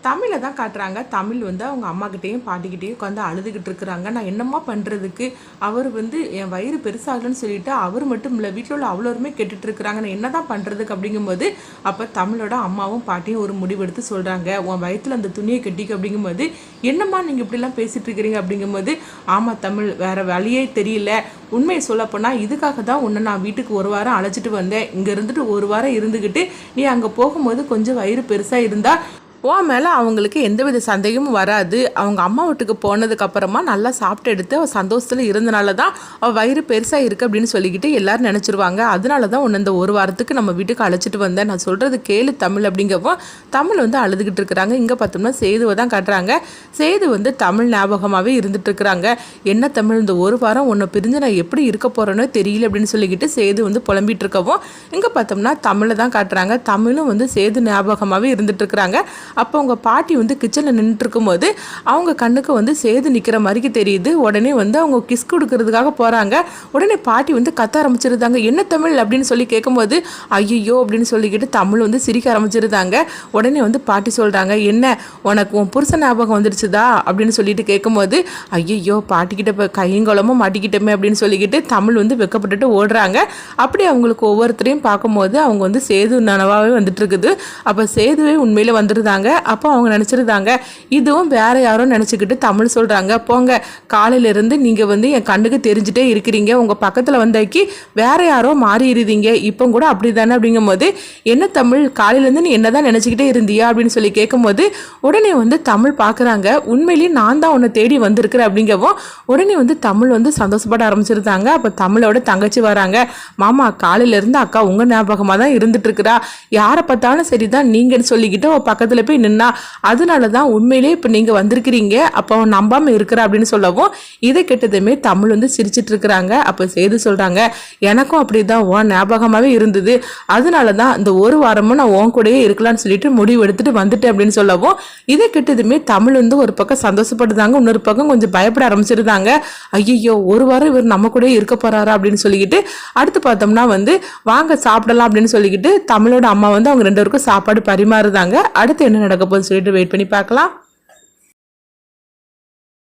தமிழை தான் காட்டுறாங்க. தமிழ் வந்து அவங்க அம்மாக்கிட்டேயும் பாட்டிக்கிட்டேயும் உட்காந்து அழுதுகிட்டு இருக்கிறாங்க. நான் என்னம்மா பண்ணுறதுக்கு, அவர் வந்து என் வயிறு பெருசாகலன்னு சொல்லிட்டு அவர் மட்டும் இல்லை, வீட்டில் உள்ள அவ்வளோருமே கேட்டுட்டு இருக்கிறாங்க, நான் என்ன தான் பண்ணுறதுக்கு அப்படிங்கும்போது அப்போ தமிழோட அம்மாவும் பாட்டியும் ஒரு முடிவெடுத்து சொல்கிறாங்க, உன் வயிற்றில் அந்த துணியை கட்டிக்க அப்படிங்கும்போது, என்னம்மா நீங்கள் இப்படிலாம் பேசிகிட்டு இருக்கிறீங்க அப்படிங்கும்போது, ஆமாம் தமிழ், வேறு வழியே தெரியல, உண்மையை சொல்லப்போனால் இதுக்காக தான் உன்னை நான் வீட்டுக்கு ஒரு வாரம் அழைச்சிட்டு வந்தேன், இங்கே இருந்துட்டு ஒரு வாரம் இருந்துக்கிட்டு நீ அங்கே போகும்போது கொஞ்சம் வயிறு பெருசாக இருந்தால் உன் மேலே அவங்களுக்கு எந்தவித சந்தேகமும் வராது. அவங்க அம்மா வீட்டுக்கு போனதுக்கப்புறமா நல்லா சாப்பிட்டு எடுத்து அவள் சந்தோஷத்தில் இருந்தனால தான் அவள் வயிறு பெருசாக இருக்குது அப்படின்னு சொல்லிக்கிட்டு எல்லோரும் நினச்சிருவாங்க. அதனால தான் உன்னை இந்த ஒரு வாரத்துக்கு நம்ம வீட்டுக்கு அழைச்சிட்டு வந்தேன், நான் சொல்கிறது கேளு தமிழ் அப்படிங்கப்போ தமிழ் வந்து அழுதுகிட்டு இருக்கிறாங்க. இங்கே பார்த்தோம்னா சேதுவை தான் காட்டுறாங்க. சேது வந்து தமிழ் ஞாபகமாகவே இருந்துட்டு இருக்கிறாங்க. என்ன தமிழ், இந்த ஒரு வாரம் உன்னை பிரிஞ்சு நான் எப்படி இருக்க போகிறேன்னு தெரியல அப்படின்னு சொல்லிக்கிட்டு சேது வந்து புலம்பிகிட்டு இருக்கவும் இங்கே பார்த்தோம்னா தமிழை தான் காட்டுறாங்க. தமிழும் வந்து சேது ஞாபகமாகவே இருந்துட்டு இருக்கிறாங்க. அப்போ அவங்க பாட்டி வந்து கிச்சனில் நின்றுட்டு இருக்கும்போது அவங்க கண்ணுக்கு வந்து சேது நிற்கிற மாதிரிக்கு தெரியுது. உடனே வந்து அவங்க கிஸ் கொடுக்கறதுக்காக போகிறாங்க. உடனே பாட்டி வந்து கத்த ஆரம்பிச்சிருந்தாங்க. என்ன தமிழ் அப்படின்னு சொல்லி கேட்கும்போது ஐயோ அப்படின்னு சொல்லிக்கிட்டு தமிழ் வந்து சிரிக்க ஆரம்பிச்சிருந்தாங்க. உடனே வந்து பாட்டி சொல்கிறாங்க, என்ன உனக்கு உன் புருஷன் ஞாபகம் வந்துடுச்சுதா அப்படின்னு சொல்லிட்டு கேட்கும்போது ஐயோ பாட்டிக்கிட்ட இப்போ கையங்குளமும் மாட்டிக்கிட்டோமே அப்படின்னு சொல்லிக்கிட்டு தமிழ் வந்து வெக்கப்பட்டுட்டு ஓடுறாங்க. அப்படி அவங்களுக்கு ஒவ்வொருத்தரையும் பார்க்கும்போது அவங்க வந்து சேது நனவாகவே வந்துட்டு இருக்குது. அப்போ சேதுவே உண்மையில வந்துருந்தாங்க. அப்போ அவங்க நினச்சிருந்தாங்க இதுவும் வேற யாரோ நினச்சிக்கிட்டு தமிழ் சொல்கிறாங்க, போங்க காலையிலேருந்து நீங்கள் வந்து என் கண்ணுக்கு தெரிஞ்சுட்டே இருக்கிறீங்க, உங்கள் பக்கத்தில் வந்தாக்கி வேற யாரோ மாறிடுறீங்க, இப்போ கூட அப்படி தானே அப்படிங்கும்போது என்ன தமிழ் காலையிலேருந்து நீ என்ன தான் நினச்சிக்கிட்டே இருந்தியா அப்படின்னு சொல்லி கேட்கும்போது உடனே வந்து தமிழ் பார்க்குறாங்க, உண்மையிலேயே நான் தான் உன்னை தேடி வந்திருக்கிறேன் அப்படிங்கவும் உடனே வந்து தமிழ் வந்து சந்தோஷப்பட ஆரம்பிச்சிருந்தாங்க. அப்போ தமிழோட தங்கச்சி வராங்க, மாமா காலையிலேருந்து அக்கா உங்கள் ஞாபகமாக தான் இருந்துட்டு இருக்கிறா, யாரை பார்த்தாலும் சரி தான் நீங்கன்னு சொல்லிக்கிட்டு பக்கத்தில் போய் நின்னா, அதனால தான் உண்மையிலே இப்போ நீங்கள் வந்திருக்கிறீங்க, அப்போ அவன் நம்பாமல் இருக்கிற அப்படின்னு சொல்லவும் இதை கெட்டதுமே தமிழ் வந்து சிரிச்சிட்டு இருக்கிறாங்க. அப்போ சேது சொல்கிறாங்க, எனக்கும் அப்படி தான் உன் ஞாபகமாகவே இருந்தது, அதனால தான் இந்த ஒரு வாரமும் நான் உன் கூடயே இருக்கலாம்னு சொல்லிட்டு முடிவு எடுத்துட்டு வந்துட்டேன் அப்படின்னு சொல்லவும் இதை கெட்டதுமே தமிழ் வந்து ஒரு பக்கம் சந்தோஷப்படுதாங்க, இன்னொரு பக்கம் கொஞ்சம் பயப்பட ஆரம்பிச்சிருந்தாங்க. ஐயோ ஒரு வாரம் இவர் நம்ம கூட இருக்க போறாரா அப்படின்னு சொல்லிக்கிட்டு அடுத்து பார்த்தோம்னா வந்து வாங்க சாப்பிடலாம் அப்படின்னு சொல்லிக்கிட்டு தமிழோட அம்மா வந்து அவங்க ரெண்டு பேருக்கும் சாப்பாடு பரிமாறுதாங்க. அடுத்து என்ன நடக்க போகுதுன்னு சொல்லிட்டு வெயிட் பண்ணி பார்க்கலாம்.